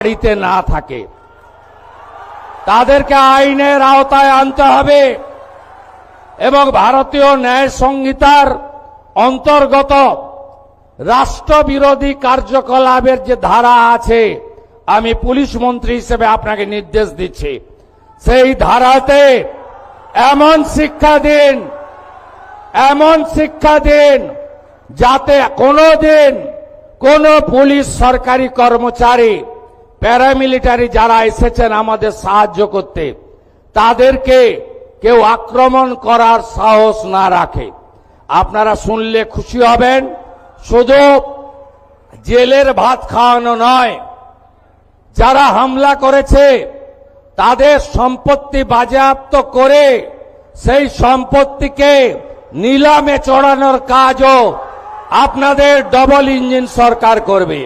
বাড়িতে না থাকে তাদেরকে আইনের আওতায় আনতে হবে এবং ভারতীয় ন্যায় সংহিতার অন্তর্গত রাষ্ট্রবিরোধী কার্যকলাপের যে ধারা আছে, আমি পুলিশ মন্ত্রী হিসেবে আপনাকে নির্দেশ দিচ্ছি, সেই ধারাতে এমন শিক্ষা দিন যাতে কোনোদিন কোন পুলিশ সরকারি কর্মচারী প্যারামিলিটারি যারা এসেছেন আমাদের সাহায্য করতে তাদেরকে কেউ আক্রমণ করার সাহস না রাখে। আপনারা শুনলে খুশি হবেন, শুধু জেলের ভাত খাওয়ানো নয়, যারা হামলা করেছে তাদের সম্পত্তি বাজেয়াপ্ত করে সেই সম্পত্তিকে নিলামে চড়ানোর কাজও আপনাদের ডবল ইঞ্জিন সরকার করবে।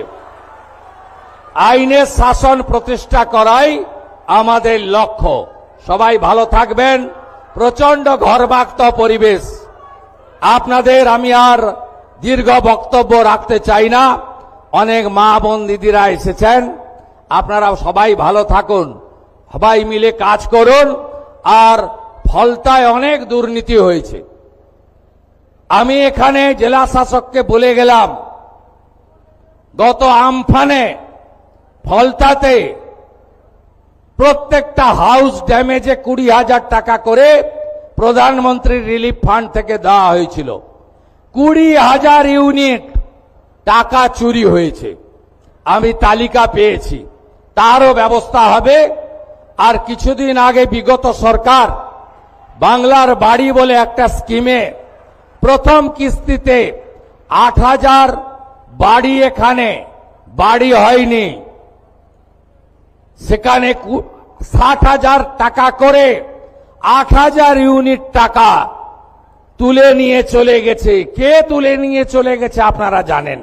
আইনের শাসন প্রতিষ্ঠা করাই আমাদের লক্ষ্য। সবাই ভালো থাকবেন। প্রচন্ড ঘর্মাক্ত পরিবেশ, আপনাদের আমি আর দীর্ঘ বক্তব্য রাখতে চাই না। অনেক মা বোন দিদিরা এসেছেন, আপনারা সবাই ভালো থাকুন, সবাই মিলে কাজ করুন। আর ফলতায় অনেক দুর্নীতি হয়েছে। আমি এখানে জেলা শাসককে বলে গেলাম, গত আমফানে ফলতাতে প্রত্যেকটা হাউস ড্যামেজে 20,000 টাকা করে প্রধানমন্ত্রী রিলিফ ফান্ড থেকে দেওয়া হয়েছিল। 20,000 ইউনিট টাকা চুরি হয়েছে, আমি তালিকা পেয়েছি, তারও ব্যবস্থা হবে। আর কিছুদিন আগে বিগত সরকার বাংলার বাড়ি বলে একটা স্কিমে প্রথম কিস্তিতে 8,000 বাড়ি, এখানে বাড়ি হয়নি, সেখানে 60,000 টাকা করে 8,000 ইউনিট টাকা তুলে নিয়ে চলে গেছে। কে তুলে নিয়ে চলে গেছে আপনারা জানেন।